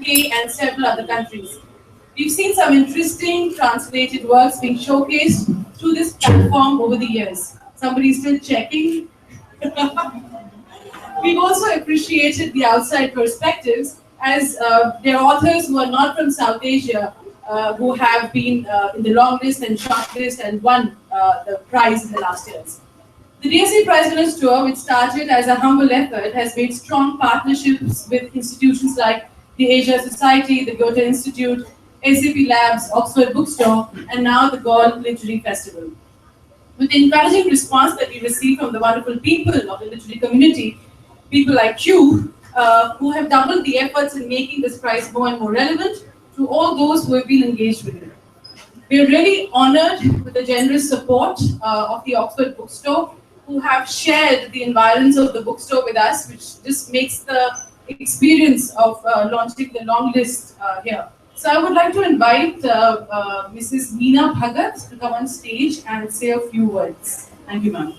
UK and several other countries. We've seen some interesting translated works being showcased through this platform over the years. Somebody's still checking. We've also appreciated the outside perspectives as there are authors who are not from South Asia who have been in the longlist and shortlist and won the prize in the last years. The DSC Prize Winners Tour, which started as a humble effort, has made strong partnerships with institutions like the Asia Society, the Goethe Institute, SAP Labs, Oxford Bookstore, and now the Gaul Literary Festival. With the encouraging response that we receive from the wonderful people of the literary community, people like you, who have doubled the efforts in making this prize more and more relevant to all those who have been engaged with it. We are really honored with the generous support of the Oxford Bookstore, who have shared the environs of the bookstore with us, which just makes the experience of launching the Longlist here. So I would like to invite Mrs. Meena Bhagat to come on stage and say a few words. Thank you, ma'am.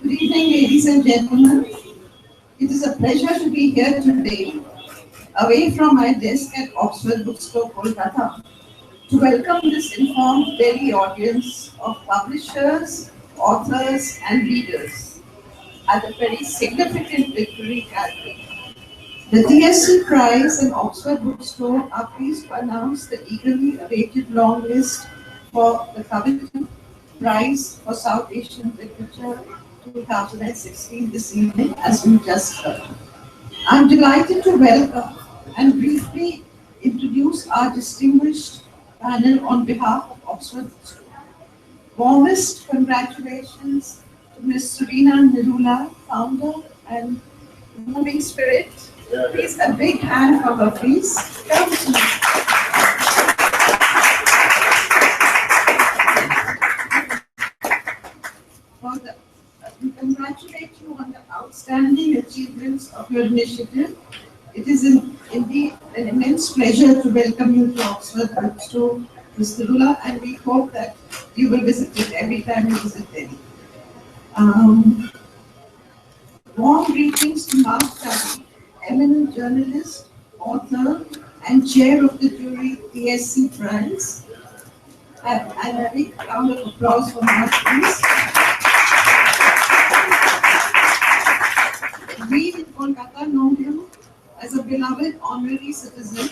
Good evening, ladies and gentlemen. It is a pleasure to be here today, away from my desk at Oxford Bookstore Kolkata, to welcome this informed Delhi audience of publishers, authors, and readers at a very significant literary gathering. The DSC Prize and Oxford Bookstore are pleased to announce the eagerly awaited long list for the coveted Prize for South Asian Literature 2016 this evening, as we just heard. I'm delighted to welcome and briefly introduce our distinguished panel on behalf of Oxford Bookstore. Warmest congratulations to Ms. Serena Nirula, founder and moving spirit. Please, a big hand for her, please. Come to me. We congratulate you on the outstanding achievements of your initiative. It is indeed an immense pleasure to welcome you to Oxford Bookstore, Ms. Nirula, and we hope that you will visit it every time you visit Delhi. Warm greetings to Mark Tully, eminent journalist, author, and chair of the jury DSC Prize. And a big round of applause for Mark, please. We in Kolkata know him as a beloved honorary citizen,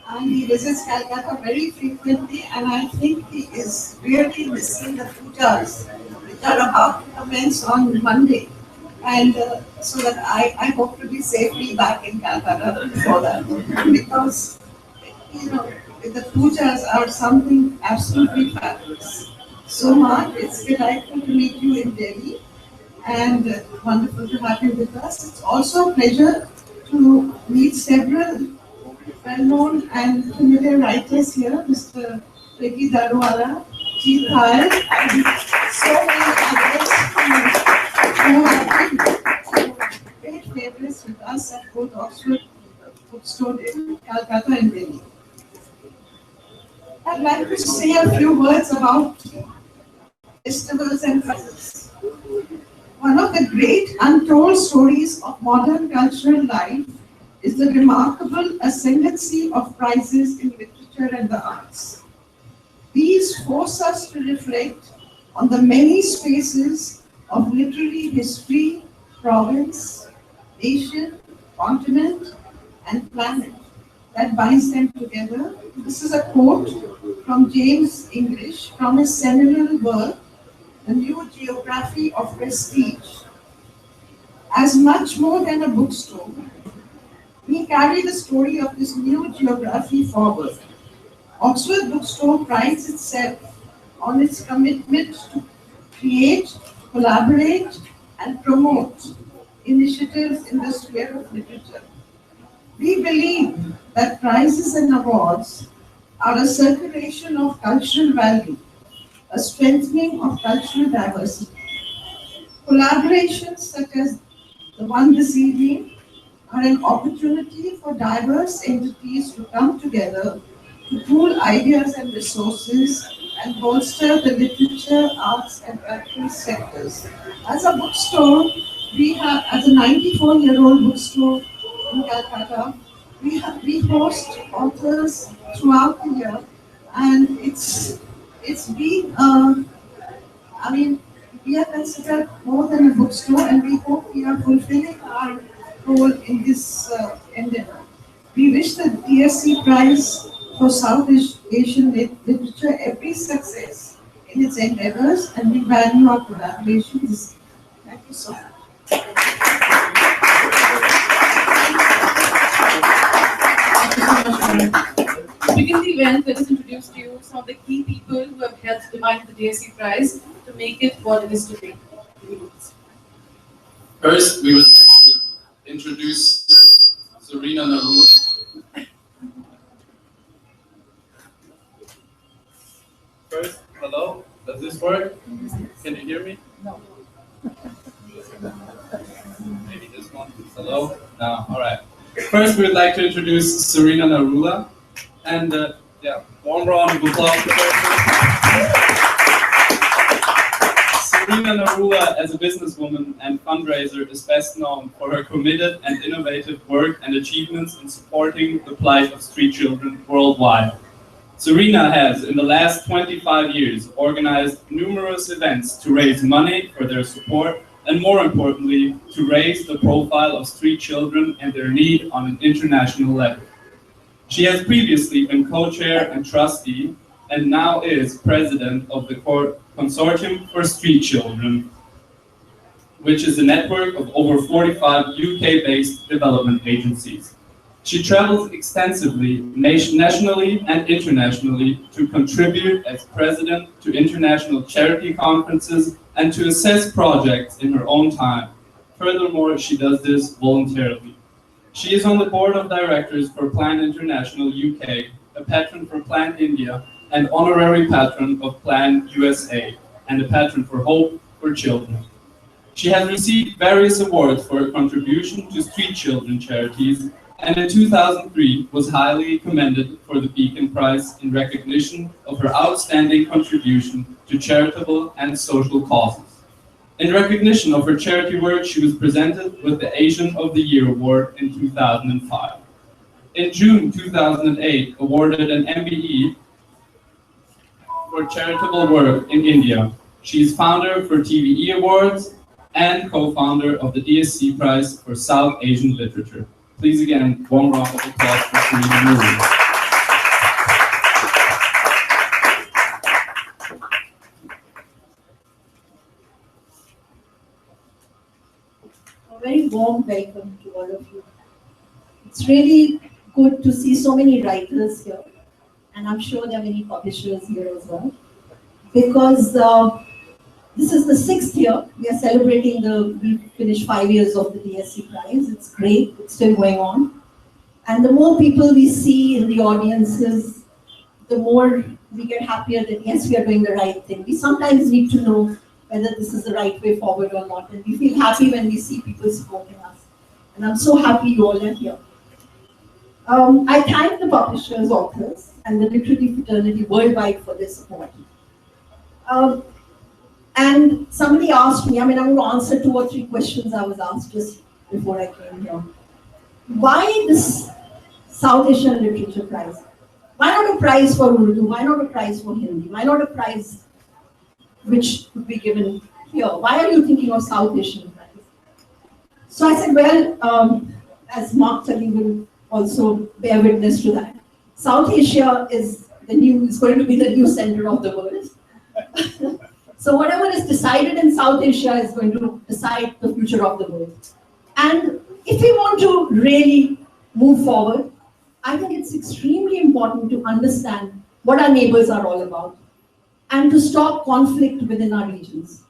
and he visits Calcutta very frequently, and I think he is really missing the pujas, which are about to commence on Monday. And so that I hope to be safely back in Calcutta before that, because the pujas are something absolutely fabulous. So Mark, it's delightful to meet you in Delhi, and wonderful to have you with us. It's also a pleasure to meet several well-known and familiar writers here, Mr. Ricky Darwala, Jeet Thal, and so many others who have been great favorites with us at both Oxford Bookstore in Calcutta and Delhi. I'd like to say a few words about festivals and prizes. One of the great untold stories of modern cultural life is the remarkable ascendancy of prizes in literature and the arts. These force us to reflect on the many spaces of literary history, province, nation, continent, and planet that binds them together. This is a quote from James English from his seminal work, The New Geography of Prestige. As much more than a bookstore, we carry the story of this new geography forward. Oxford Bookstore prides itself on its commitment to create, collaborate, and promote initiatives in the sphere of literature. We believe that prizes and awards are a circulation of cultural value, a strengthening of cultural diversity. Collaborations such as the one this evening are an opportunity for diverse entities to come together to pool ideas and resources and bolster the literature, arts, and cultural sectors. As a bookstore, we have, as a 94-year-old bookstore in Calcutta, we host authors throughout the year, and it's been I mean, we are considered more than a bookstore, and we hope we are fulfilling our role in this endeavor. We wish the DSC Prize for South Asian Literature every success in its endeavors, and we value our collaborations. Thank you so much. To begin the event, let us introduce to you some of the key people who have helped divine the DSC Prize to make it what it is today. First, we would like to introduce Serena Narula. First, hello, does this work? Can you hear me? No. Maybe this one. Hello? No, alright. First, we would like to introduce Serena Narula. And warm round of applause for her. Serena Narula, as a businesswoman and fundraiser, is best known for her committed and innovative work and achievements in supporting the plight of street children worldwide. Serena has, in the last 25 years, organized numerous events to raise money for their support and, more importantly, to raise the profile of street children and their need on an international level. She has previously been co-chair and trustee, and now is president of the Consortium for Street Children, which is a network of over 45 UK-based development agencies. She travels extensively, nationally and internationally, to contribute as president to international charity conferences and to assess projects in her own time. Furthermore, she does this voluntarily. She is on the board of directors for Plan International UK, a patron for Plan India, and honorary patron of Plan USA, and a patron for Hope for Children. She has received various awards for her contribution to street children charities, and in 2003 was highly commended for the Beacon Prize in recognition of her outstanding contribution to charitable and social causes. In recognition of her charity work, she was presented with the Asian of the Year Award in 2005. In June 2008, awarded an MBE for charitable work in India. She is founder for TVE Awards and co-founder of the DSC Prize for South Asian Literature. Please again, warm round of applause for Serena Narula. A very warm welcome to all of you. It's really good to see so many writers here, and I'm sure there are many publishers here as well, because this is the 6th year. We are celebrating we finished 5 years of the DSC Prize. It's great, it's still going on. And the more people we see in the audiences, the more we get happier that yes, we are doing the right thing. We sometimes need to know whether this is the right way forward or not. And we feel happy when we see people supporting us. And I'm so happy you all are here. I thank the publishers, authors, and the literary fraternity worldwide for their support. And somebody asked me, I'm going to answer 2 or 3 questions I was asked just before I came here. Why this South Asian Literature Prize? Why not a prize for Urdu? Why not a prize for Hindi? Why not a prize which would be given here? Why are you thinking of South Asian Prize? So I said, well, as Mark Tully will also bear witness to that, South Asia is going to be the new center of the world. So whatever is decided in South Asia is going to decide the future of the world. And if we want to really move forward, I think it's extremely important to understand what our neighbors are all about and to stop conflict within our regions.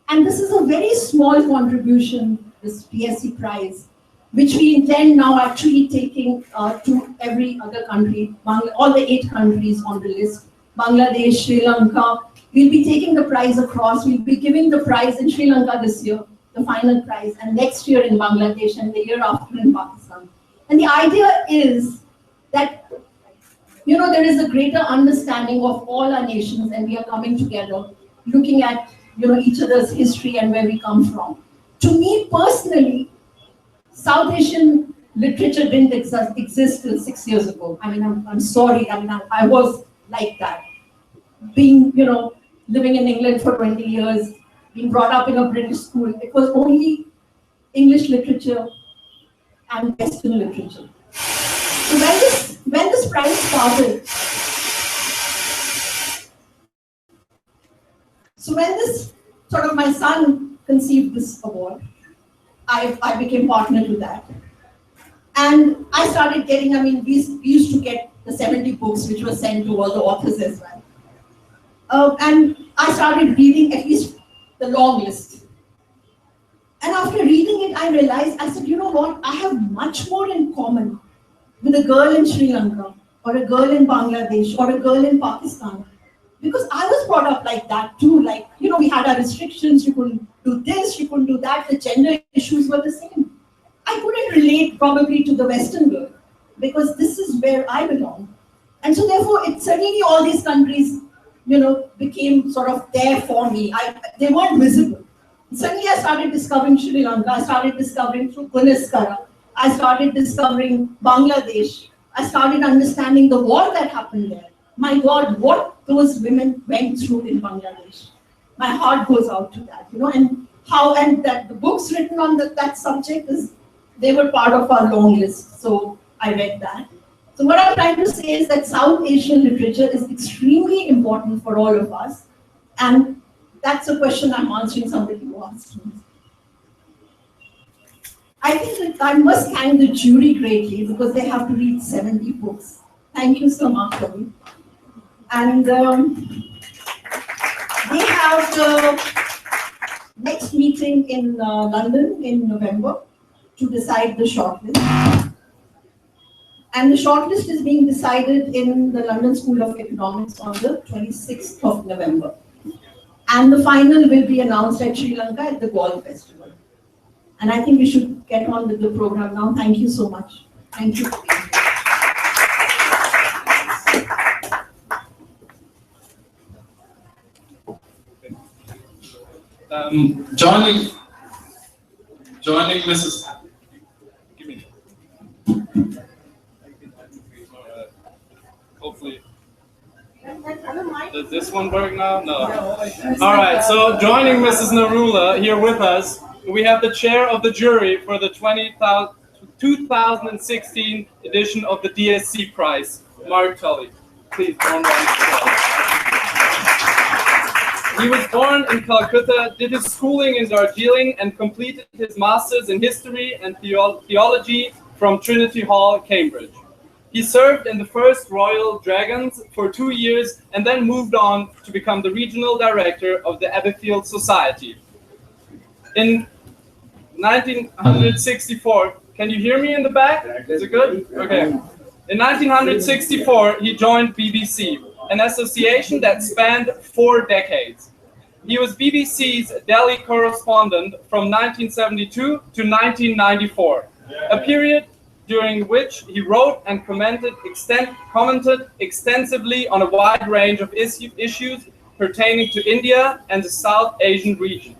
And this is a very small contribution, this DSC Prize, which we intend now actually taking to every other country, all the 8 countries on the list, Bangladesh, Sri Lanka. We'll be taking the prize across. We'll be giving the prize in Sri Lanka this year, the final prize, and next year in Bangladesh and the year after in Pakistan. And the idea is that there is a greater understanding of all our nations, and we are coming together, looking at, each other's history and where we come from. To me personally, South Asian literature didn't exist till 6 years ago. I mean, I'm sorry. I mean, I was like that. Being, living in England for 20 years, being brought up in a British school, it was only English literature and Western literature. So when this prize started, so when this sort of my son conceived this award, I became partner to that. And I started getting, we used to get the 70 books which were sent to all the authors as well. And I started reading at least the Longlist. And after reading it, I realized, I said, you know what, I have much more in common with a girl in Sri Lanka, or a girl in Bangladesh, or a girl in Pakistan. Because I was brought up like that too. Like, we had our restrictions, you couldn't do this, you couldn't do that, the gender issues were the same. I couldn't relate probably to the Western girl, because this is where I belong. And so therefore, suddenly all these countries, became sort of there for me. They weren't visible. Suddenly I started discovering Sri Lanka, I started discovering through Gunaskara, I started discovering Bangladesh, I started understanding the war that happened there. My God, what those women went through in Bangladesh. My heart goes out to that, and that the books written on that subject they were part of our long list. So I read that. So what I'm trying to say is that South Asian literature is extremely important for all of us. And that's a question I'm answering somebody who asked me. I think that I must thank the jury greatly, because they have to read 70 books. Thank you so much, Tully. And they have the next meeting in London in November to decide the shortlist. And the shortlist is being decided in the London School of Economics on the 26th of November. And the final will be announced at Sri Lanka at the Galle Festival. And I think we should get on with the program now. Thank you so much. Thank you. Joining Mrs. Hopefully. Does this one work now? No. All right, so joining Mrs. Narula here with us, we have the chair of the jury for the 2016 edition of the DSC Prize, Mark Tully. Please, warm round of applause. He was born in Calcutta, did his schooling in Darjeeling, and completed his master's in history and theology from Trinity Hall, Cambridge. He served in the First Royal Dragoons for 2 years and then moved on to become the regional director of the Abbeyfield Society. In 1964, can you hear me in the back? Is it good? Okay. In 1964, he joined BBC, an association that spanned 4 decades. He was BBC's Delhi correspondent from 1972 to 1994, a period during which he wrote and commented extensively on a wide range of issues pertaining to India and the South Asian region.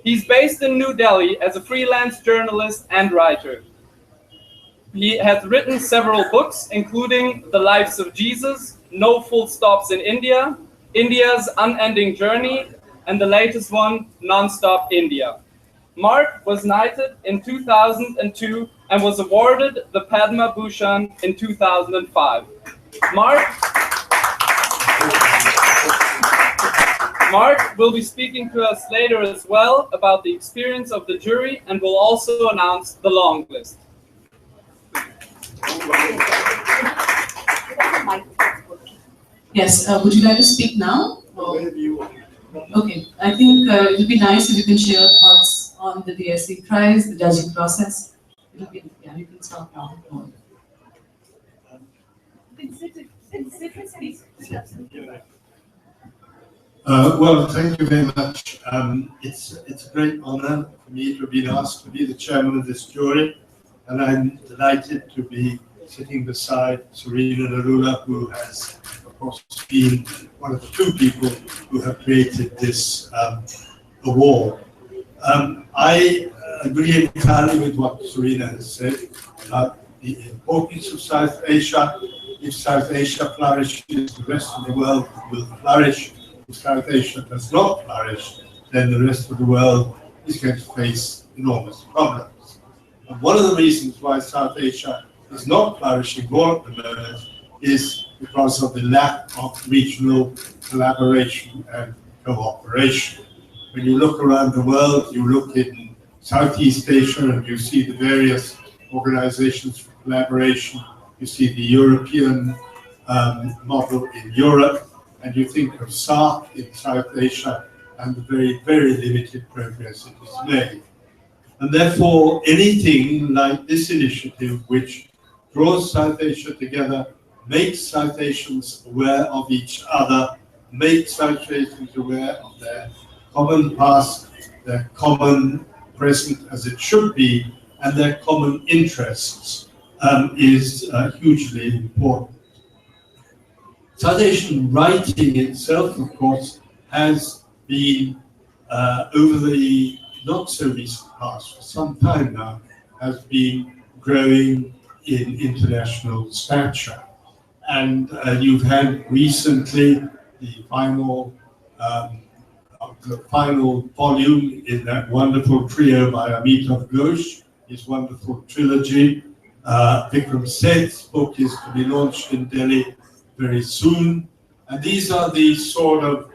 He's based in New Delhi as a freelance journalist and writer. He has written several books, including The Lives of Jesus, No Full Stops in India, India's Unending Journey, and the latest one, Non-Stop India. Mark was knighted in 2002 and was awarded the Padma Bhushan in 2005. Mark will be speaking to us later as well about the experience of the jury and will also announce the long list. Yes, would you like to speak now? Okay, I think it would be nice if you can share your thoughts on the DSC Prize, the judging process. It'll be, yeah, you can start now. Well, thank you very much. It's a great honor for me to have been asked to be the chairman of this jury, and I'm delighted to be sitting beside Serena Narula, who has, of course, been one of the two people who have created this award. I agree entirely with what Serena has said about the importance of South Asia. If South Asia flourishes, the rest of the world will flourish. If South Asia does not flourish, then the rest of the world is going to face enormous problems. And one of the reasons why South Asia is not flourishing more at the moment is because of the lack of regional collaboration and cooperation. When you look around the world, you look in Southeast Asia and you see the various organizations for collaboration, you see the European model in Europe, and you think of SAARC in South Asia and the very, very limited progress it has made. And therefore, anything like this initiative, which draws South Asia together, makes South Asians aware of each other, makes South Asians aware of their common past, their common present as it should be, and their common interests, is hugely important. South Asian writing itself, of course, has been, over the not so recent past, for some time now, has been growing in international stature. And you've had recently the final volume in that wonderful trio by Amitav Ghosh, his wonderful trilogy. Vikram Seth's book is to be launched in Delhi very soon. And these are the sort of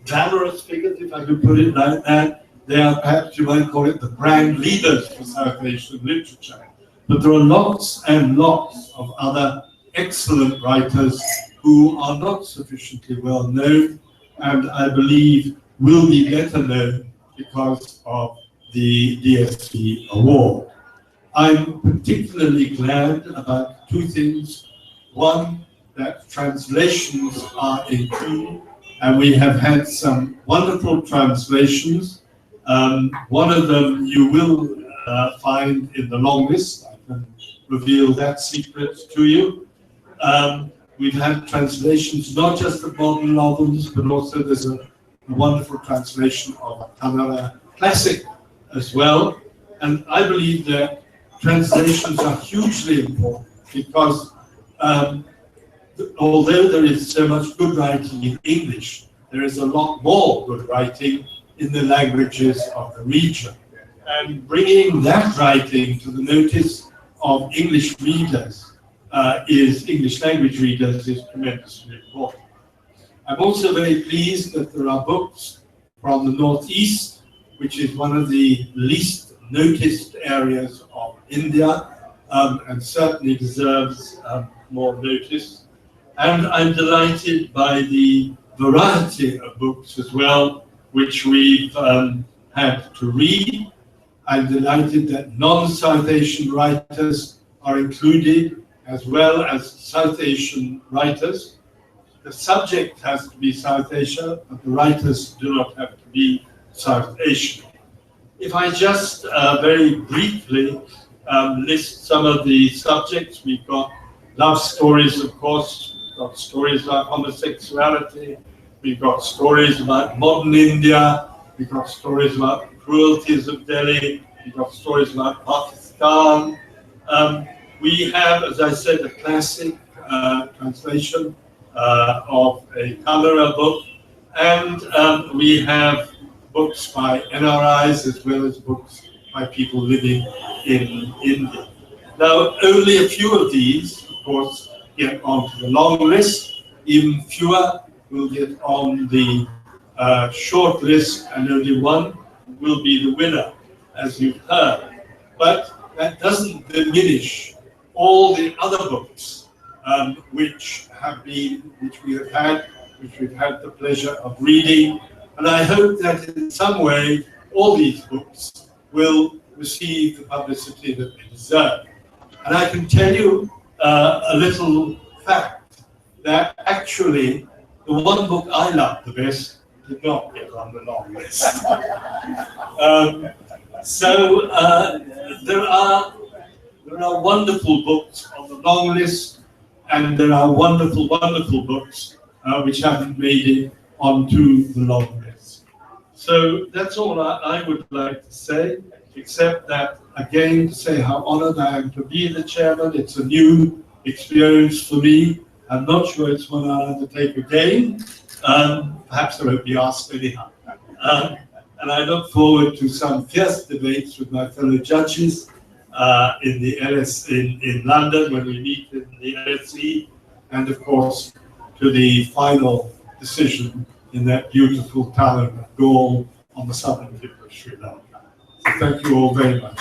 glamorous figures, if I could put it like that. They are, perhaps you might call it, the brand leaders for South Asian literature. But there are lots and lots of other excellent writers who are not sufficiently well known, and I believe will be better known because of the DSC award. I'm particularly glad about two things. One, that translations are included, and we have had some wonderful translations. One of them you will find in the Longlist. I can reveal that secret to you. We've had translations not just of modern novels, but also there's a wonderful translation of a Kannada classic as well. And I believe that translations are hugely important because although there is so much good writing in English, there is a lot more good writing in the languages of the region. And bringing that writing to the notice of English readers, English language readers, is tremendously important. I'm also very pleased that there are books from the Northeast, which is one of the least noticed areas of India, and certainly deserves more notice. And I'm delighted by the variety of books as well, which we've had to read. I'm delighted that non-South Asian writers are included, as well as South Asian writers. The subject has to be South Asia, but the writers do not have to be South Asian. If I just very briefly list some of the subjects, we've got love stories, of course, we've got stories about homosexuality, we've got stories about modern India, we've got stories about the cruelties of Delhi, we've got stories about Pakistan. We have, as I said, a classic translation of a Kannada book, and we have books by NRIs as well as books by people living in India. Now, only a few of these, of course, get onto the long list. Even fewer will get on the short list, and only one will be the winner, as you've heard. But that doesn't diminish all the other books which we've had the pleasure of reading. And I hope that in some way, all these books will receive the publicity that they deserve. And I can tell you a little fact, that actually the one book I loved the best did not get on the long list. There are wonderful books on the long list, and there are wonderful, wonderful books which haven't made it onto the long list. So that's all I would like to say, except that, again, to say how honored I am to be the chairman. It's a new experience for me. I'm not sure it's one I'll undertake again. Perhaps I won't be asked anyhow. And I look forward to some fierce debates with my fellow judges in the in London when we meet in the LSE, and of course to the final decision in that beautiful town of Gaul on the southern tip of Sri Lanka. So thank you all very much.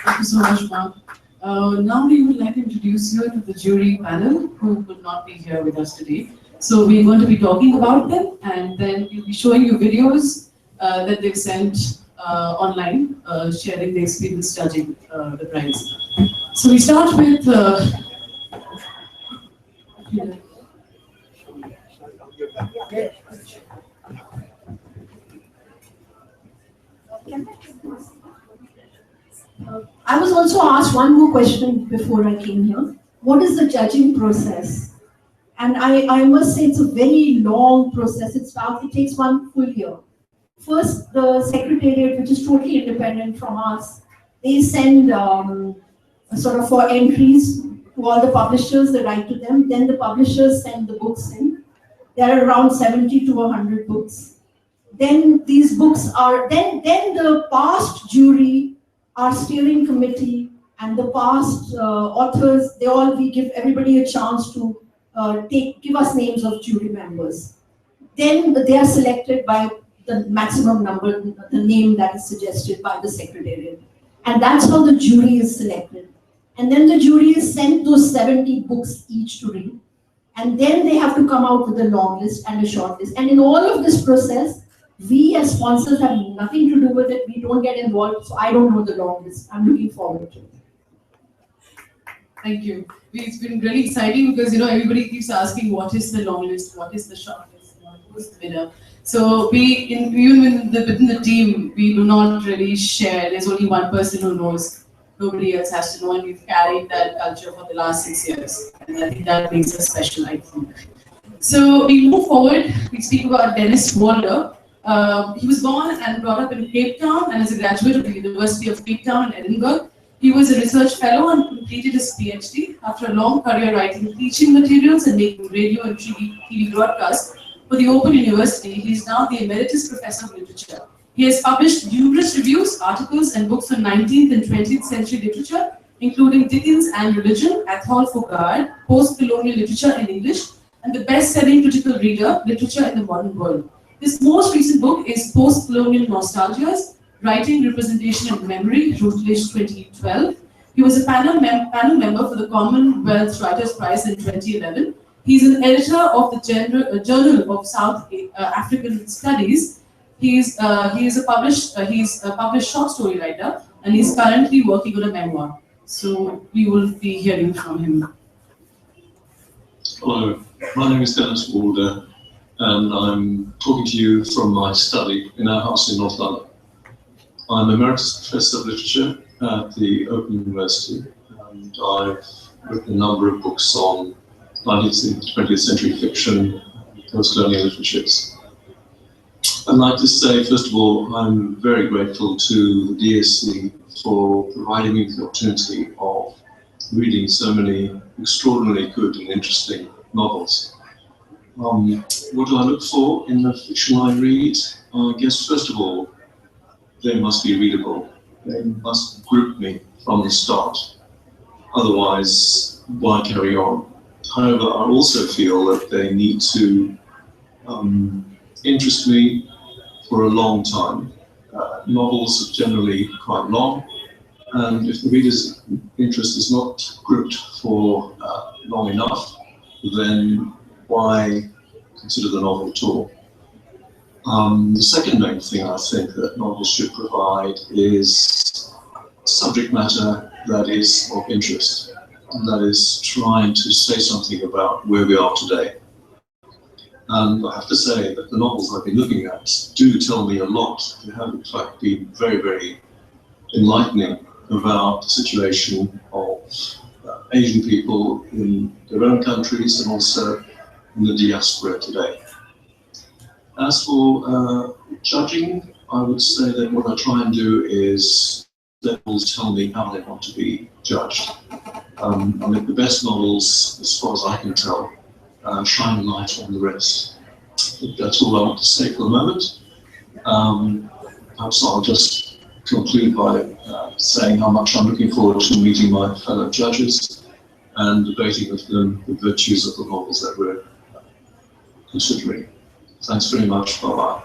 Thank you so much, Mark. Now we would like to introduce you to the jury panel who could not be here with us today. So we're going to be talking about them, and then we'll be showing you videos that they've sent online, sharing their experience judging the prize. So we start with I was also asked one more question before I came here. What is the judging process? And I must say it's a very long process. It takes one full year. First, the secretariat, which is totally independent from us, they send sort of for entries to all the publishers, they write to them. Then the publishers send the books in. There are around 70 to 100 books. Then these books are, then the past jury, our steering committee, and the past authors, we give everybody a chance to give us names of jury members. Then they are selected by the maximum number, the name that is suggested by the secretariat. And that's how the jury is selected. And then the jury is sent those 70 books each to read. And then they have to come out with a long list and a short list. And in all of this process, we as sponsors have nothing to do with it. We don't get involved, so I don't know the long list. I'm looking forward to it. Thank you. It's been really exciting because everybody keeps asking what is the long list, what is the short list, who's the winner. So even within the team, we do not really share. There's only one person who knows. Nobody else has to know, and we've carried that culture for the last 6 years. And I think that makes us special, I think. So we move forward. We speak about Dennis Walder. He was born and brought up in Cape Town and is a graduate of the University of Cape Town in Edinburgh. He was a research fellow and completed his PhD. After a long career writing teaching materials and making radio and TV broadcasts for the Open University, he is now the Emeritus Professor of Literature. He has published numerous reviews, articles, and books on 19th and 20th century literature, including Dickens and Religion, Athol Fugard, Post-Colonial Literature in English, and the best-selling critical reader, Literature in the Modern World. His most recent book is Post-Colonial Nostalgias, Writing, Representation, and Memory, Routledge 2012. He was a panel member for the Commonwealth Writers' Prize in 2011. He's an editor of the Journal of South African Studies. He's a published short story writer, and he's currently working on a memoir. So we will be hearing from him. Hello, my name is Dennis Walder, and I'm talking to you from my study in our house in North London. I'm Emeritus Professor of Literature at the Open University, and I've written a number of books on 19th and 20th century fiction, post-colonial literatures. I'd like to say, first of all, I'm very grateful to the DSC for providing me with the opportunity of reading so many extraordinarily good and interesting novels. What do I look for in the fiction I read? I guess, first of all, they must be readable. They must grip me from the start. Otherwise, why carry on? However, I also feel that they need to interest me for a long time. Novels are generally quite long, and if the reader's interest is not gripped for long enough, then why consider the novel at all? The second main thing I think that novels should provide is subject matter that is of interest, and that is trying to say something about where we are today. And I have to say that the novels I've been looking at do tell me a lot. They have in fact been very, very enlightening about the situation of Asian people in their own countries and also in the diaspora today. As for judging, I would say that what I try and do is let novels tell me how they want to be judged. I mean, the best novels, as far as I can tell, shine a light on the rest. That's all I want to say for the moment. Perhaps I'll just conclude by saying how much I'm looking forward to meeting my fellow judges and debating with them the virtues of the novels that we're considering. Thanks very much. Bye-bye.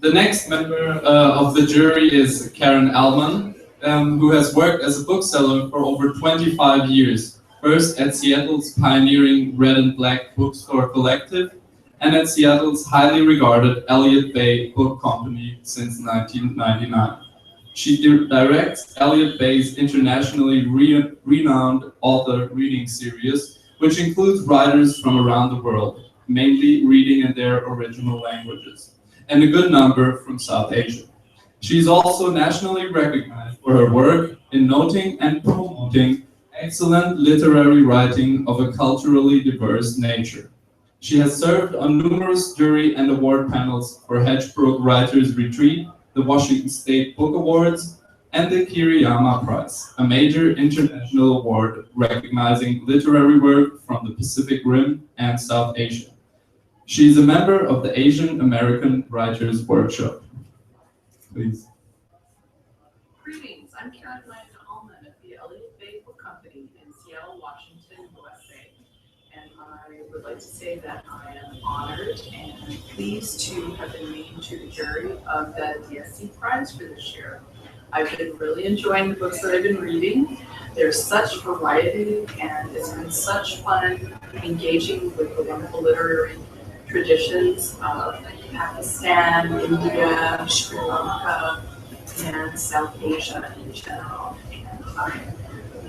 The next member of the jury is Karen Allman, who has worked as a bookseller for over 25 years, first at Seattle's pioneering Red and Black Bookstore Collective, and at Seattle's highly regarded Elliott Bay Book Company since 1999. She directs Elliott Bay's internationally renowned author reading series, which includes writers from around the world, mainly reading in their original languages, and a good number from South Asia. She is also nationally recognized for her work in noting and promoting excellent literary writing of a culturally diverse nature. She has served on numerous jury and award panels for Hedgebrook Writers Retreat, the Washington State Book Awards, and the Kiriyama Prize, a major international award recognizing literary work from the Pacific Rim and South Asia. She is a member of the Asian American Writers Workshop. Please. Greetings, I'm Karen Allman of the Elliott Bay Book Company in Seattle, Washington, USA. And I would like to say that I am honored and pleased to have been named to the jury of the DSC Prize for this year. I've been really enjoying the books that I've been reading. There's such variety and it's been such fun engaging with the wonderful literary traditions of Pakistan, India, Sri Lanka, and South Asia in general. And I'm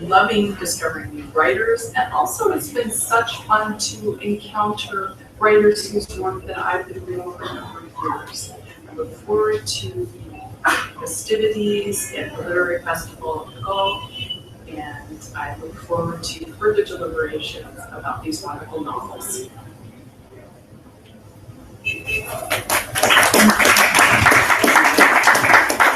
loving discovering new writers, and also it's been such fun to encounter writers whose work that I've been reading for a number of years. I look forward to the festivities at the Literary Festival of the Gulf, and I look forward to further deliberations about these wonderful novels.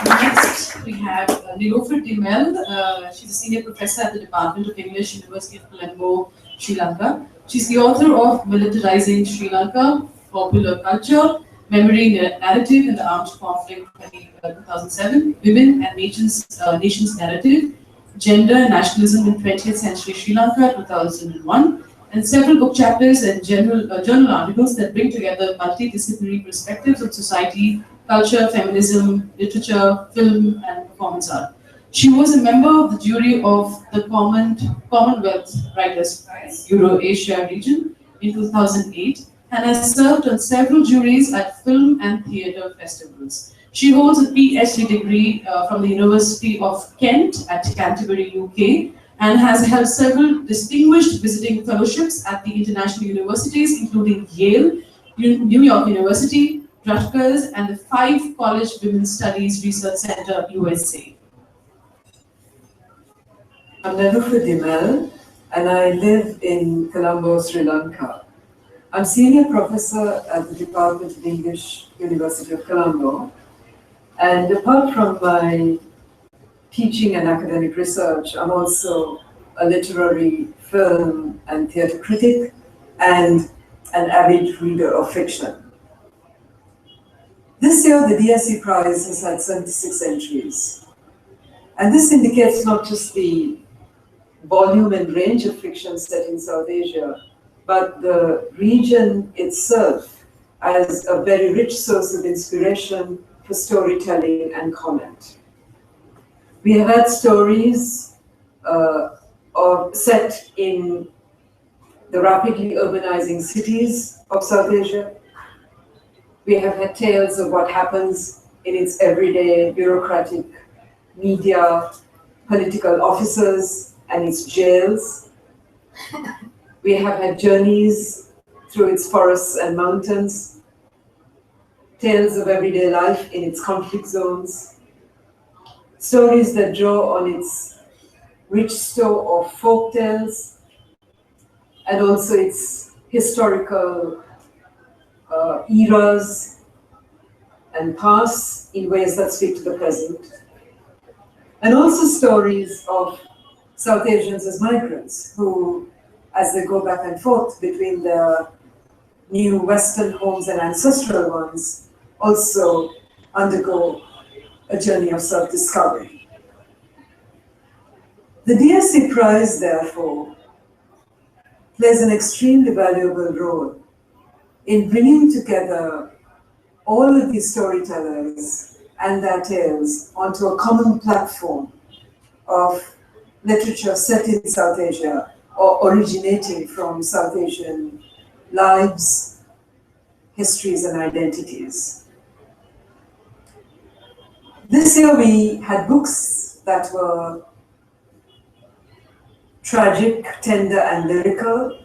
Next, we have Nilofer Dimel. She's a senior professor at the Department of English, University of Colombo, Sri Lanka. She's the author of Militarizing Sri Lanka, Popular Culture, Memory Narrative in the Armed Conflict 2007, Women and Nations Narrative, Gender, Nationalism in 20th Century Sri Lanka 2001, and several book chapters and journal articles that bring together multidisciplinary perspectives of society, culture, feminism, literature, film, and performance art. She was a member of the jury of the Commonwealth Writers' Prize, Euro-Asia region in 2008, and has served on several juries at film and theatre festivals. She holds a PhD degree from the University of Kent at Canterbury, UK, and has held several distinguished visiting fellowships at the international universities, including Yale, New York University, Rutgers, and the 5 College Women's Studies Research Center, USA. I'm Nilofer Dimel, and I live in Colombo, Sri Lanka. I'm senior professor at the Department of English, University of Colombo, and apart from my teaching and academic research, I'm also a literary film and theatre critic and an avid reader of fiction. This year, the DSC Prize has had 76 entries. And this indicates not just the volume and range of fiction set in South Asia, but the region itself as a very rich source of inspiration for storytelling and comment. We have had stories set in the rapidly urbanizing cities of South Asia. We have had tales of what happens in its everyday bureaucratic media political officers and its jails. We have had journeys through its forests and mountains, tales of everyday life in its conflict zones, stories that draw on its rich store of folk tales, and also its historical eras and past in ways that speak to the present. And also stories of South Asians as migrants who, as they go back and forth between their new Western homes and ancestral ones, also undergo a journey of self-discovery. The DSC Prize, therefore, plays an extremely valuable role in bringing together all of these storytellers and their tales onto a common platform of literature set in South Asia or originating from South Asian lives, histories, and identities. This year we had books that were tragic, tender, and lyrical,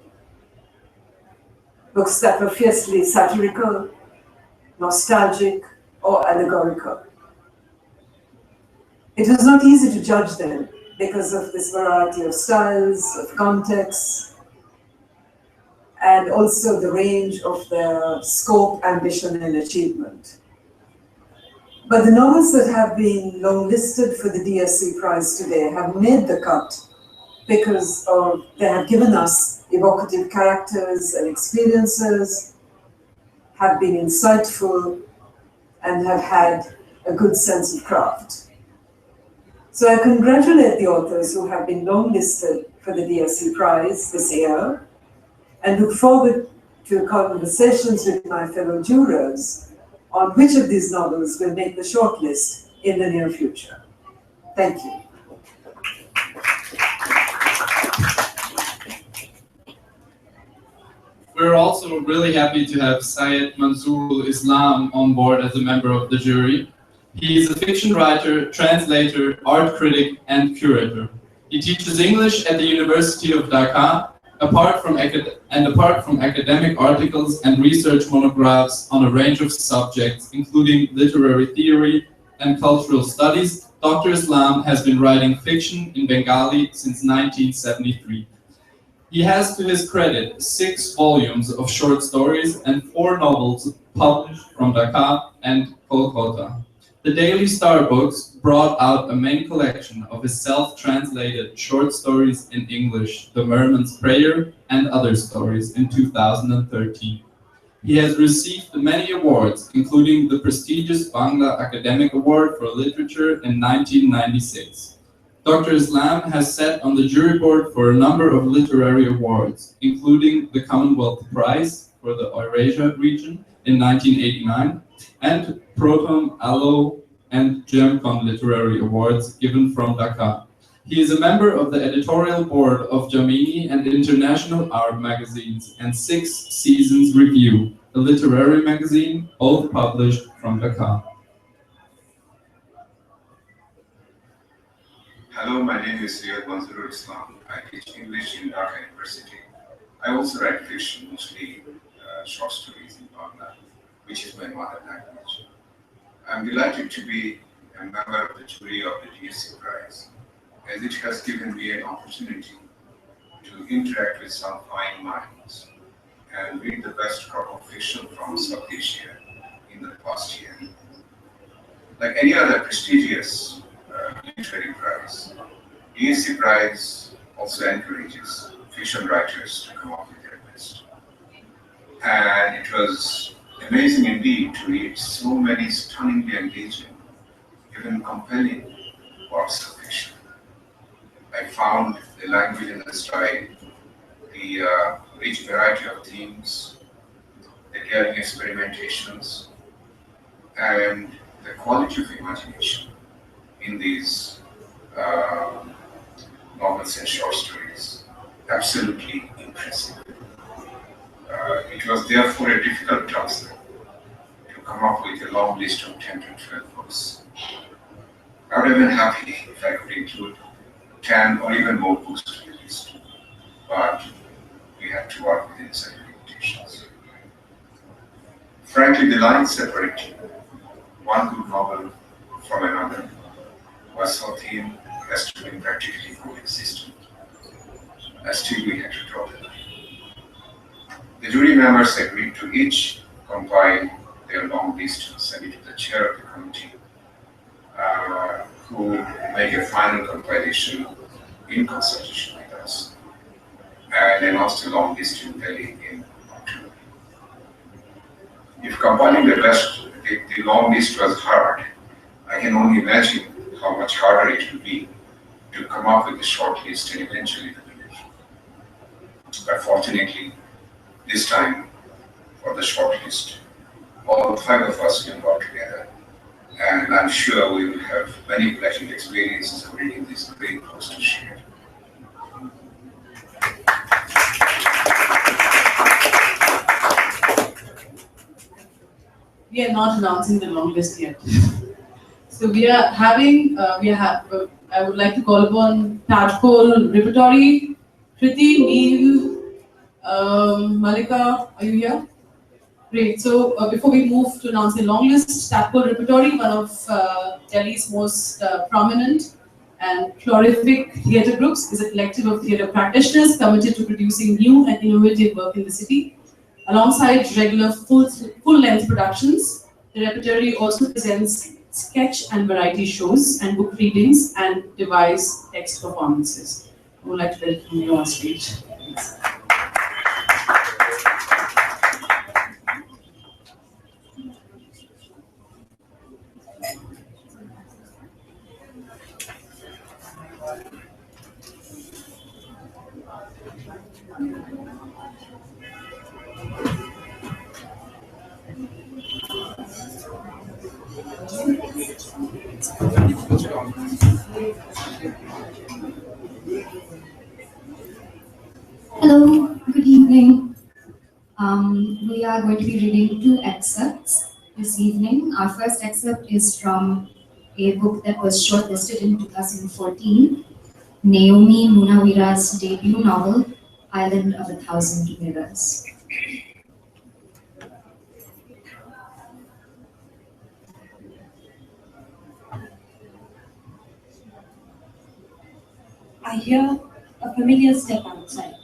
books that were fiercely satirical, nostalgic, or allegorical. It was not easy to judge them because of this variety of styles, of contexts, and also the range of their scope, ambition, and achievement. But the novels that have been longlisted for the DSC Prize today have made the cut because they have given us evocative characters and experiences, have been insightful, and have had a good sense of craft. So I congratulate the authors who have been longlisted for the DSC Prize this year, and look forward to conversations with my fellow jurors on which of these novels will make the shortlist in the near future. Thank you. We're also really happy to have Syed Mansoorul Islam on board as a member of the jury. He is a fiction writer, translator, art critic, and curator. He teaches English at the University of Dhaka, apart from academic articles and research monographs on a range of subjects, including literary theory and cultural studies. Dr. Islam has been writing fiction in Bengali since 1973. He has to his credit 6 volumes of short stories and 4 novels published from Dhaka and Kolkata. The Daily Star Books brought out a main collection of his self-translated short stories in English, The Merman's Prayer and Other Stories, in 2013. He has received many awards, including the prestigious Bangla Academic Award for Literature in 1996. Dr. Islam has sat on the jury board for a number of literary awards, including the Commonwealth Prize for the Eurasia region in 1989, and Proton, Allo, and GemCon literary awards given from Dhaka. He is a member of the editorial board of Jamini and International Art magazines and 6 Seasons Review, a literary magazine, both published from Dhaka. Hello, my name is Syed Mansoorul Islam. I teach English in Dhaka University. I also write fiction, mostly short stories in Bangla, which is my mother language. I'm delighted to be a member of the jury of the DSC Prize, as it has given me an opportunity to interact with some fine minds and read the best crop of fiction from South Asia in the past year. Like any other prestigious literary prize, DSC Prize also encourages fiction writers to come up with their best. And it was amazing indeed to read so many stunningly engaging, even compelling works of fiction. I found the language and the style, the rich variety of themes, the daring experimentations, and the quality of imagination in these novels and short stories absolutely impressive. It was therefore a difficult task to come up with a long list of 10 to 12 books. I would have been happy if I could include 10 or even more books to be released. But we have to work within certain limitations. Frankly, the lines separate one good novel from another was so thin as to be practically coexistent. Still, we had to draw the line. The jury members agreed to each compile their long list and send it to the chair of the committee, who make a final compilation in consultation with us. And announced the long list in Delhi in October. If compiling the long list was hard, I can only imagine how much harder it will be to come up with a short list and eventually the village. But fortunately, this time for the short list, all 5 of us will work together, and I'm sure we will have many pleasant experiences of reading these great books to share. We are not announcing the long list yet. So we are having, I would like to call upon Tadpole Repertory. Kriti, Neil, Malika, are you here? Great. So before we move to announce the long list, Tadpole Repertory, one of Delhi's most prominent and prolific theatre groups, is a collective of theatre practitioners committed to producing new and innovative work in the city. Alongside regular full-length productions, the repertory also presents sketch and variety shows and book readings and devised text performances. I would like to welcome you on stage. Thanks. Hello, good evening. We are going to be reading 2 excerpts this evening. Our first excerpt is from a book that was shortlisted in 2014, Naomi Munawira's debut novel, Island of a Thousand Mirrors. I hear a familiar step outside.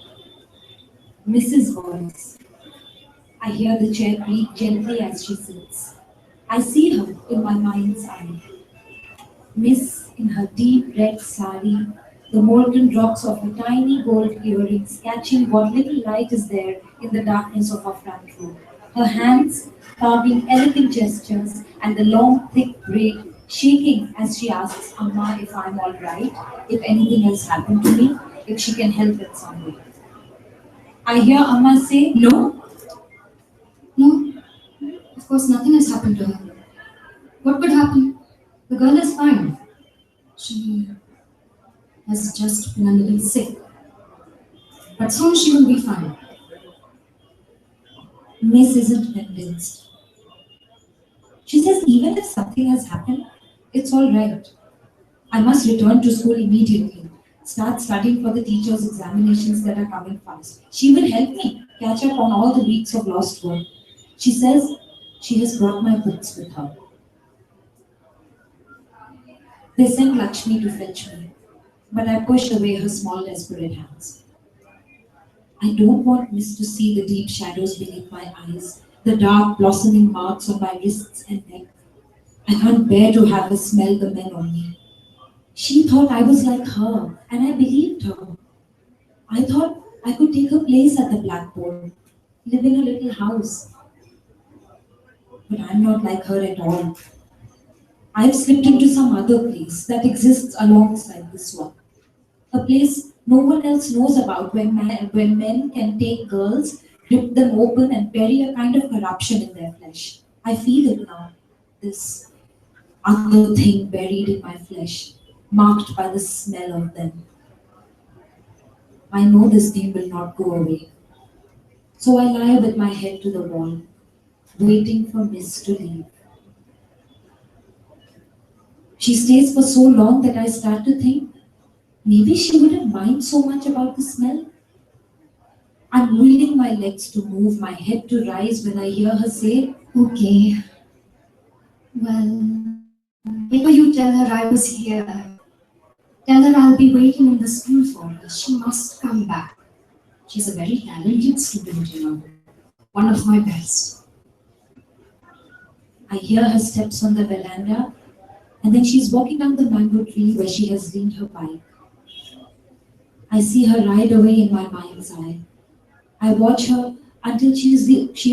Mrs. voice. I hear the chair creak gently as she sits. I see her in my mind's eye. Miss in her deep red sari, the molten drops of her tiny gold earrings catching what little light is there in the darkness of her front room. Her hands carving elegant gestures and the long thick braid shaking as she asks Amma if I'm all right, if anything has happened to me, if she can help in some way. I hear Amma say, No, of course nothing has happened to her. What could happen? The girl is fine. She has just been a little sick. But soon she will be fine. Miss isn't convinced. She says even if something has happened, it's all right. I must return to school immediately. Start studying for the teacher's examinations that are coming fast. She will help me catch up on all the weeks of lost work. She says she has brought my books with her. They sent Lakshmi to fetch me, but I pushed away her small desperate hands. I don't want Miss to see the deep shadows beneath my eyes, the dark blossoming marks on my wrists and neck. I can't bear to have her smell the men on me. She thought I was like her, and I believed her. I thought I could take her place at the blackboard, live in a little house. But I'm not like her at all. I've slipped into some other place that exists alongside this one. A place no one else knows about when men can take girls, rip them open and bury a kind of corruption in their flesh. I feel it now, this other thing buried in my flesh, marked by the smell of them. I know this thing will not go away. So I lie with my head to the wall, waiting for Miss to leave. She stays for so long that I start to think, Maybe she wouldn't mind so much about the smell. I'm willing my legs to move, my head to rise when I hear her say, Okay, well, maybe you tell her I was here. Tell her I'll be waiting in the school for her. She must come back. She's a very talented student, you know. One of my best. I hear her steps on the veranda, and then she's walking down the mango tree where she has leaned her bike. I see her ride away in my mind's eye. I watch her until she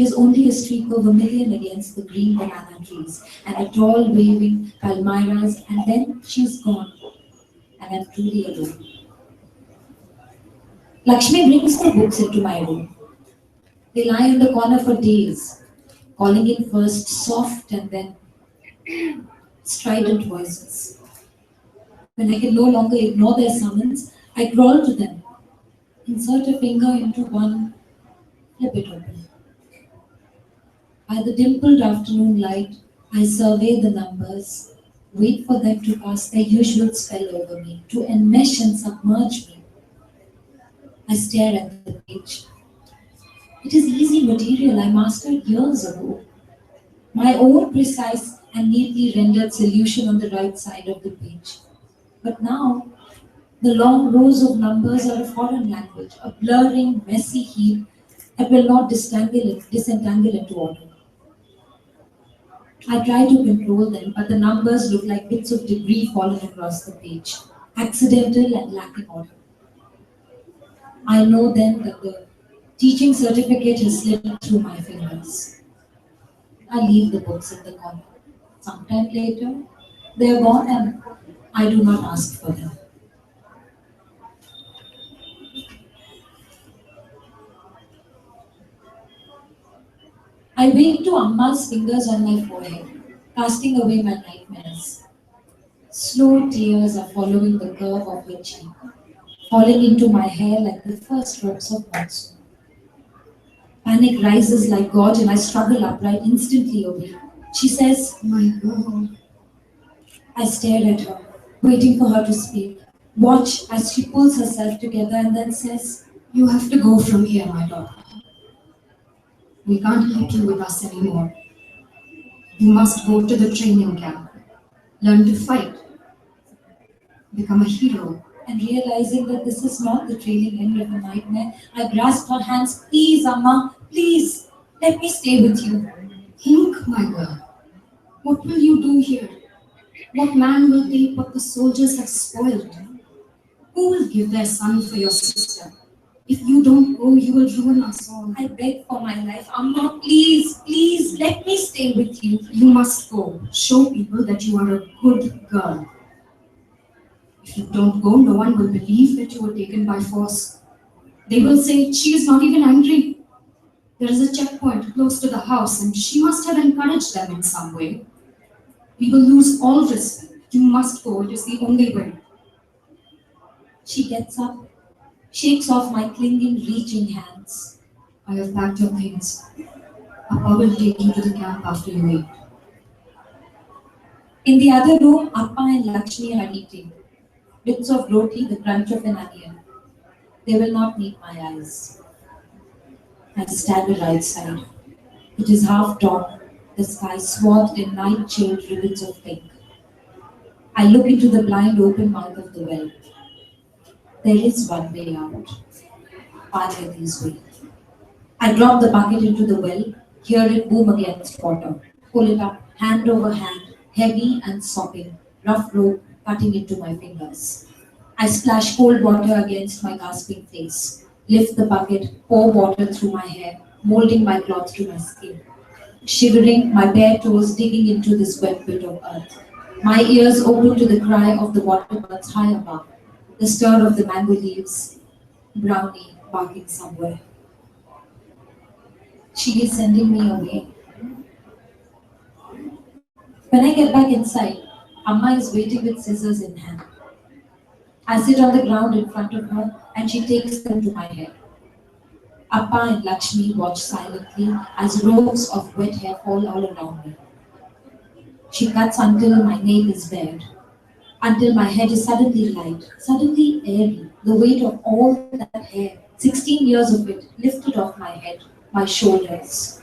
is only a streak of vermilion against the green banana trees and a tall waving palmyras, and then she's gone, and I'm truly alone. Lakshmi brings the books into my room. They lie in the corner for days, calling in first soft and then strident voices. When I can no longer ignore their summons, I crawl to them, insert a finger into one, flip it open. By the dimpled afternoon light, I survey the numbers, wait for them to cast their usual spell over me, to enmesh and submerge me. I stare at the page. It is easy material I mastered years ago. My own precise and neatly rendered solution on the right side of the page. But now, the long rows of numbers are a foreign language, a blurring, messy heap that will not disentangle into order. I try to control them, but the numbers look like bits of debris fallen across the page, accidental and lacking order. I know then that the teaching certificate has slipped through my fingers. I leave the books in the corner. Sometime later, they are gone and I do not ask for them. I wave to Amma's fingers on my forehead, casting away my nightmares. Slow tears are following the curve of her cheek, falling into my hair like the first drops of monsoon. Panic rises like gorge and I struggle upright, instantly awake. She says, "My God." I stare at her, waiting for her to speak. Watch as she pulls herself together and then says, You have to go from here, my daughter. We can't keep you with us anymore. You must go to the training camp. Learn to fight. Become a hero. And realizing that this is not the trailing end of a nightmare, I grasp her hands. "Please, Amma, please, let me stay with you." Think, my girl. What will you do here? What man will take what the soldiers have spoiled? Who will give their son for your sister? If you don't go, you will ruin us all. I beg for my life. "Amma, please, please, let me stay with you." You must go. Show people that you are a good girl. If you don't go, no one will believe that you were taken by force. They will say, she is not even angry. There is a checkpoint close to the house and she must have encouraged them in some way. We will lose all respect. You must go. It is the only way. She gets up, shakes off my clinging, reaching hands. I have packed your things. Appa will take you to the camp after you eat. In the other room, Appa and Lakshmi are eating. Bits of roti, the crunch of an onion. They will not meet my eyes. I stagger outside. It is half dawn, the sky swathed in night-chilled ribbons of pink. I look into the blind open mouth of the well. There is one way out. Parvati's way. I drop the bucket into the well, hear it boom against water. Pull it up, hand over hand, heavy and sopping, rough rope cutting into my fingers. I splash cold water against my gasping face, lift the bucket, pour water through my hair, molding my cloth to my skin. Shivering, my bare toes digging into this wet bit of earth. My ears open to the cry of the water birds high above, the stir of the mango leaves, brownie barking somewhere. She is sending me away. When I get back inside, Amma is waiting with scissors in hand. I sit on the ground in front of her and she takes them to my hair. Appa and Lakshmi watch silently as rows of wet hair fall all around me. She cuts until my nape is bared. until my head is suddenly light, suddenly airy, the weight of all that hair, 16 years of it, lifted off my head, my shoulders.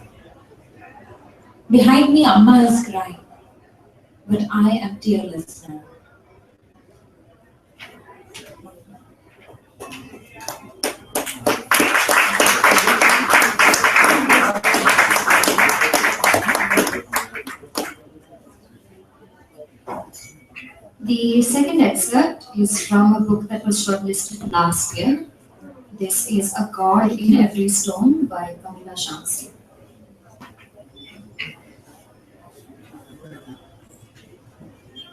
Behind me, Amma is crying, but I am tearless now. The second excerpt is from a book that was shortlisted last year. This is A God in Every Stone by Kamila Shamsi.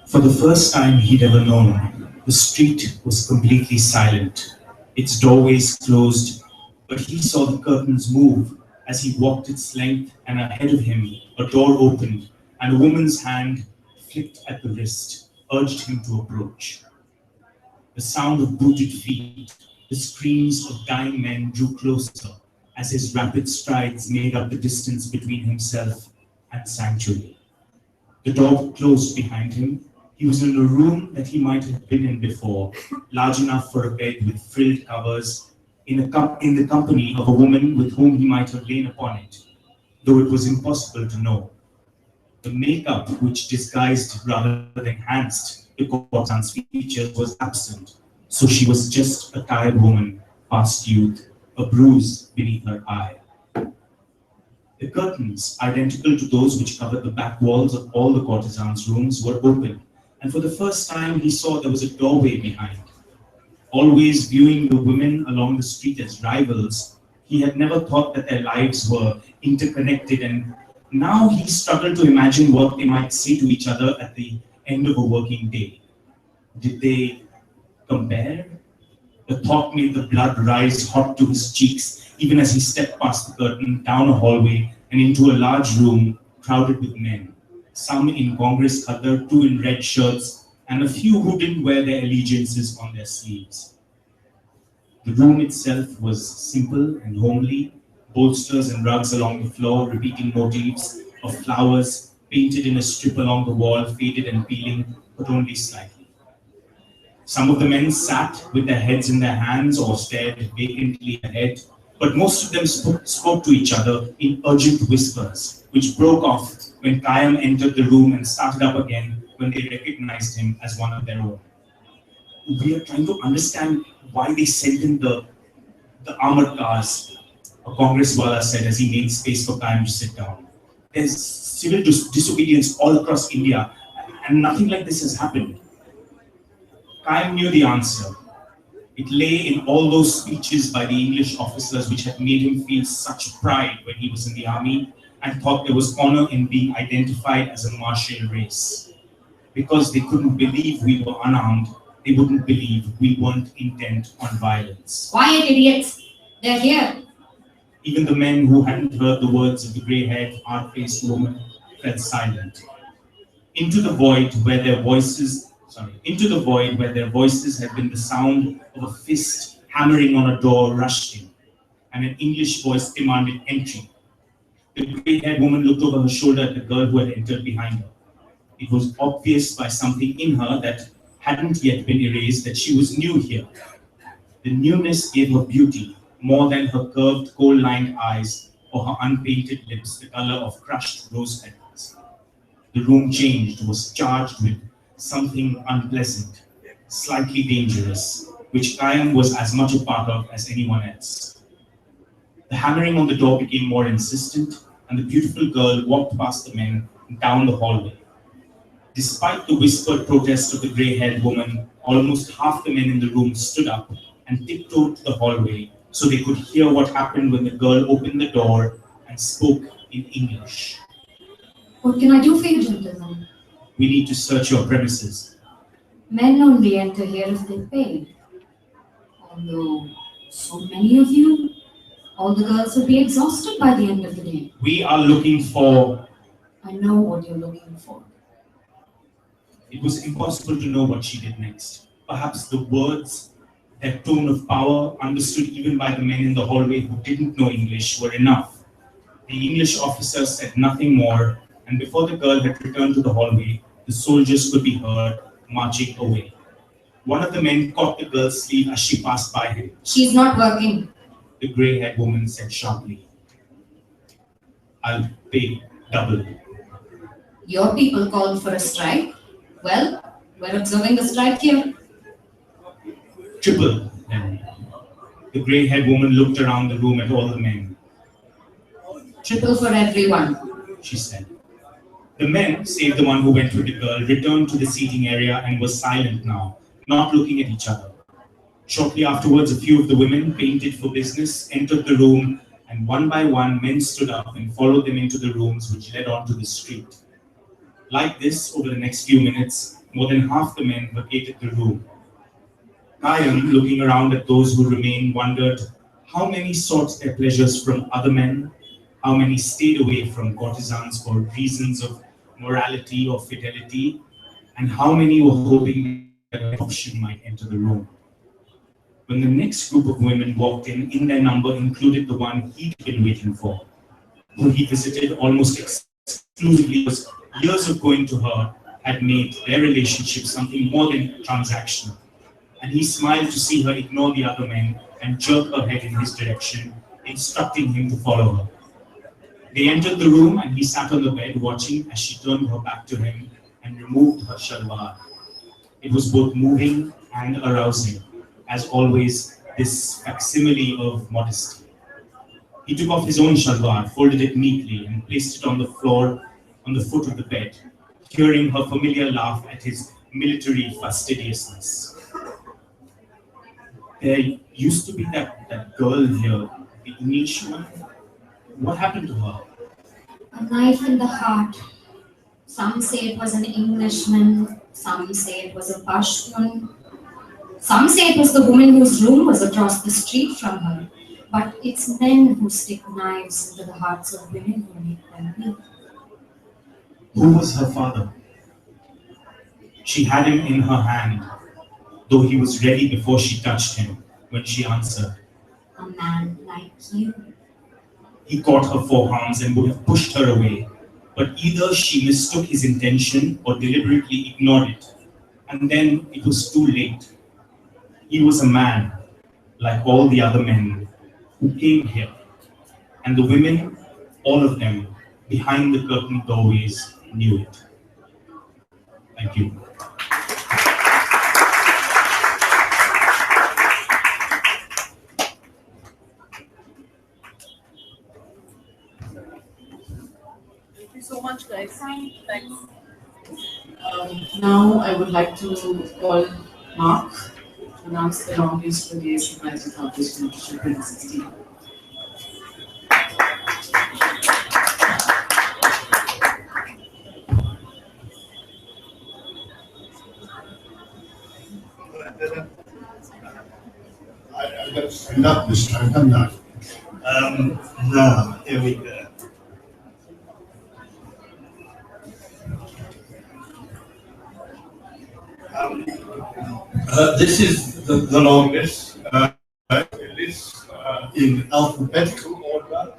For the first time he'd ever known, the street was completely silent, its doorways closed, but he saw the curtains move as he walked its length, and ahead of him a door opened and a woman's hand, flicked at the wrist, urged him to approach. The sound of booted feet, the screams of dying men drew closer as his rapid strides made up the distance between himself and sanctuary. The door closed behind him. He was in a room that he might have been in before, large enough for a bed with frilled covers, in the company of a woman with whom he might have lain upon it, though it was impossible to know. The makeup, which disguised rather than enhanced the courtesan's features, was absent, so she was just a tired woman past youth, a bruise beneath her eye. The curtains, identical to those which covered the back walls of all the courtesans' rooms, were open, and for the first time he saw there was a doorway behind. Always viewing the women along the street as rivals, he had never thought that their lives were interconnected, and now he struggled to imagine what they might say to each other at the end of a working day. Did they compare? The thought made the blood rise hot to his cheeks, even as he stepped past the curtain, down a hallway, and into a large room crowded with men, some in Congress khadar, two in red shirts, and a few who didn't wear their allegiances on their sleeves. The room itself was simple and homely, bolsters and rugs along the floor, repeating motifs of flowers painted in a strip along the wall, faded and peeling, but only slightly. Some of the men sat with their heads in their hands or stared vacantly ahead, but most of them spoke to each other in urgent whispers, which broke off when Kayam entered the room and started up again when they recognized him as one of their own. We are trying to understand why they sent in the armored cars, a Congresswala said as he made space for Kayam to sit down. There's civil disobedience all across India, and nothing like this has happened. Kayam knew the answer. It lay in all those speeches by the English officers which had made him feel such pride when he was in the army and thought there was honor in being identified as a martial race. Because they couldn't believe we were unarmed, they wouldn't believe we weren't intent on violence. Quiet, idiots! They're here! Even the men who hadn't heard the words of the grey-haired, hard-faced woman fell silent. Into the void where their voices had been the sound of a fist hammering on a door rushed in, and an English voice demanded entry. The grey-haired woman looked over her shoulder at the girl who had entered behind her. It was obvious by something in her that hadn't yet been erased that she was new here. The newness gave her beauty more than her curved, coal-lined eyes or her unpainted lips, the color of crushed rose petals. The room changed, was charged with something unpleasant, slightly dangerous, which Kayam was as much a part of as anyone else. The hammering on the door became more insistent, and the beautiful girl walked past the men down the hallway. Despite the whispered protest of the grey-haired woman, almost half the men in the room stood up and tiptoed to the hallway so they could hear what happened when the girl opened the door and spoke in English. What can I do for you, gentlemen? We need to search your premises. Men only enter here if they pay. Although so many of you, all the girls will be exhausted by the end of the day. We are looking for... I know what you're looking for. It was impossible to know what she did next. Perhaps the words, their tone of power, understood even by the men in the hallway who didn't know English, were enough. The English officer said nothing more, and before the girl had returned to the hallway, the soldiers could be heard marching away. One of the men caught the girl's sleeve as she passed by him. She's not working. The grey-haired woman said sharply, I'll pay double. Your people called for a strike? Well, we're observing the strike here. Triple, then. The grey-haired woman looked around the room at all the men. Triple for everyone, she said. The men, save the one who went with the girl, returned to the seating area and were silent now, not looking at each other. Shortly afterwards, a few of the women, painted for business, entered the room, and one by one, men stood up and followed them into the rooms which led onto the street. Like this, over the next few minutes, more than half the men vacated the room. Kayam, looking around at those who remained, wondered how many sought their pleasures from other men, how many stayed away from courtesans for reasons of morality or fidelity, and how many were hoping that an option might enter the room. When the next group of women walked in their number included the one he'd been waiting for, who he visited almost exclusively because years of going to her had made their relationship something more than transactional. And he smiled to see her ignore the other men and jerk her head in his direction, instructing him to follow her. They entered the room and he sat on the bed watching as she turned her back to him and removed her shalwar. It was both moving and arousing, as always, this facsimile of modesty. He took off his own shalwar, folded it neatly, and placed it on the floor on the foot of the bed, hearing her familiar laugh at his military fastidiousness. There used to be that girl here, the English one. What happened to her? A knife in the heart. Some say it was an Englishman, some say it was a Pashtun, some say it was the woman whose room was across the street from her. But it's men who stick knives into the hearts of women who make them weak. Who was her father? She had him in her hand, though he was ready before she touched him, when she answered. A man like you. He caught her forearms and would have pushed her away, but either she mistook his intention or deliberately ignored it, and then it was too late. He was a man, like all the other men, who came here, and the women, all of them, behind the curtain doorways, knew it. Thank you. Thank you so much, guys. Thanks. Now I would like to call Mark to announce the longlist for the DSC Prize published in 2016. I've got to stand up this time, haven't I? Now, here we go. This is the longest list in alphabetical order.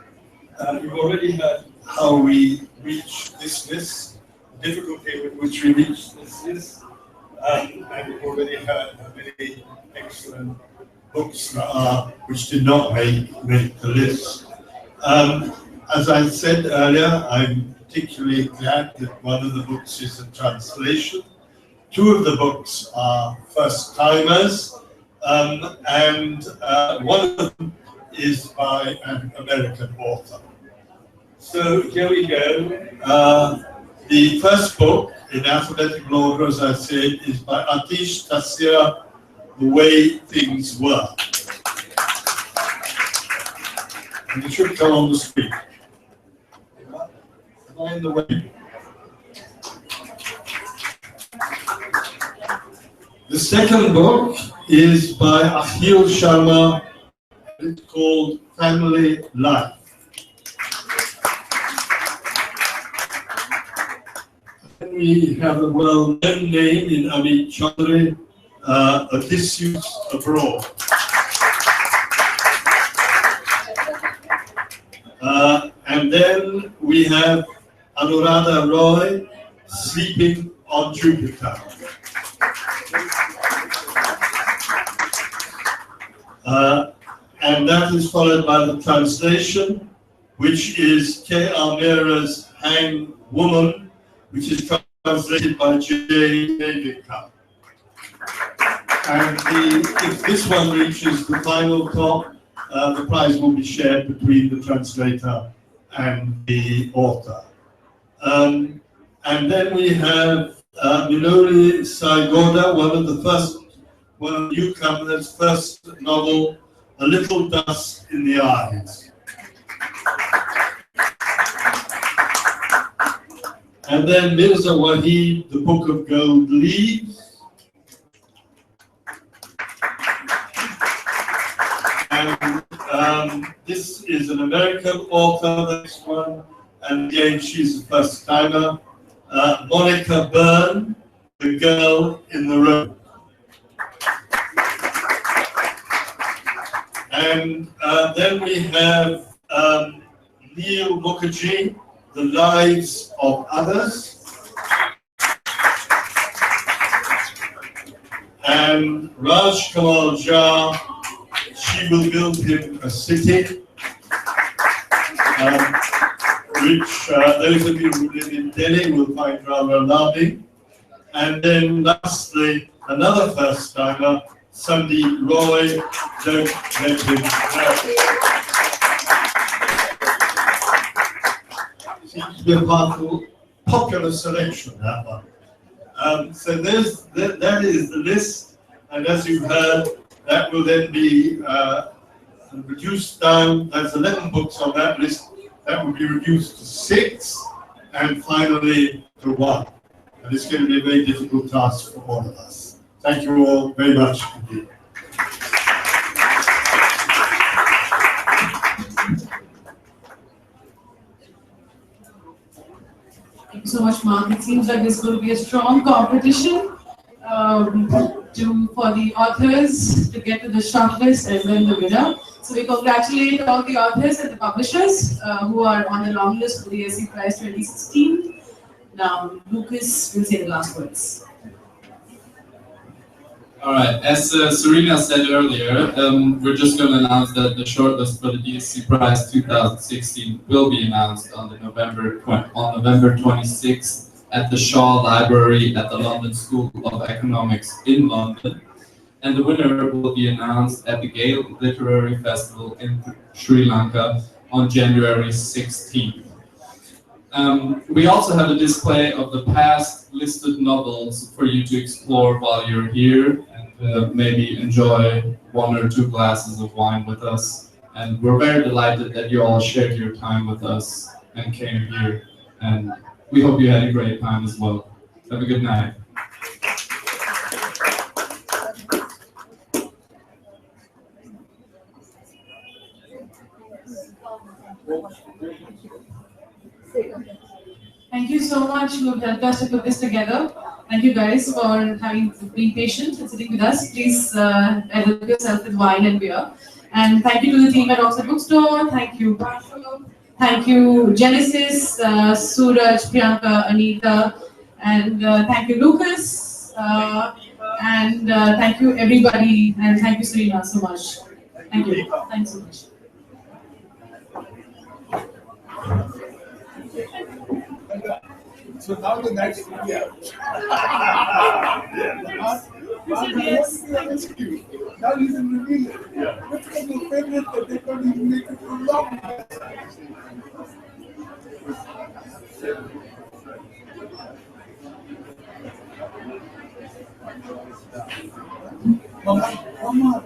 We've already heard how we reached this list, the difficulty with which we reached this list, and we've already heard how many excellent books there are which did not make the list. As I said earlier, I'm particularly glad that one of the books is a translation. Two of the books are first-timers, and one of them is by an American author. So here we go. The first book, in alphabetical order, as I said, is by Atish Tassir, The Way Things Were. And it should come on the screen. Am I in the way? The second book is by Akhil Sharma, and it's called Family Life. And we have a well-known name in Amit Chaudhary, Odysseus Abroad. And then we have Anuradha Roy, Sleeping on Jupiter. And that is followed by the translation, which is K. Almira's Hang Woman, which is translated by J. David Cup. And if this one reaches the final top, the prize will be shared between the translator and the author. And then we have Minori Saigoda, one of the newcomers' first novel, A Little Dust in the Eyes. And then Mirza Wahid, The Book of Gold Leaves. And this is an American author, the next one, and again, she's a first-timer. Monica Byrne, The Girl in the Road. And then we have Neil Mukherjee, The Lives of Others. And Raj Kamal Jha, She Will Build Him a City, which those of you who live in Delhi will find rather alarming. And then lastly, another first-timer, Sandeep Roy, Don't Let Him Go. Seems to be a powerful, popular selection, that one. So that is the list, and as you've heard, that will then be reduced down. There's 11 books on that list. That will be reduced to 6, and finally to 1. And it's going to be a very difficult task for all of us. Thank you all very much indeed. Thank you so much, Mark. It seems like there's going to be a strong competition for the authors to get to the shortlist and then the winner. So we congratulate all the authors and the publishers who are on the long list for the DSC Prize 2016. Now, Lucas will say the last words. All right, as Serena said earlier, we're just going to announce that the shortlist for the DSC Prize 2016 will be announced on November 26th at the Shaw Library at the London School of Economics in London. And the winner will be announced at the Gale Literary Festival in Sri Lanka on January 16th. We also have a display of the past listed novels for you to explore while you're here and maybe enjoy 1 or 2 glasses of wine with us. And we're very delighted that you all shared your time with us and came here. And we hope you had a great time as well. Have a good night. Thank you so much who have helped us to put this together. Thank you guys for having been patient and sitting with us. Please help yourself with wine and beer. And thank you to the team at Oxford Bookstore. Thank you, Parsha. Thank you, Genesis, Suraj, Priyanka, Anita, and thank you, Lucas. And thank you, everybody. And thank you, Serena, so much. Thank you. Thanks so much. So now the next year. Yes. Now you can reveal it. Which was your favorite that they couldn't even make it for long? Mama.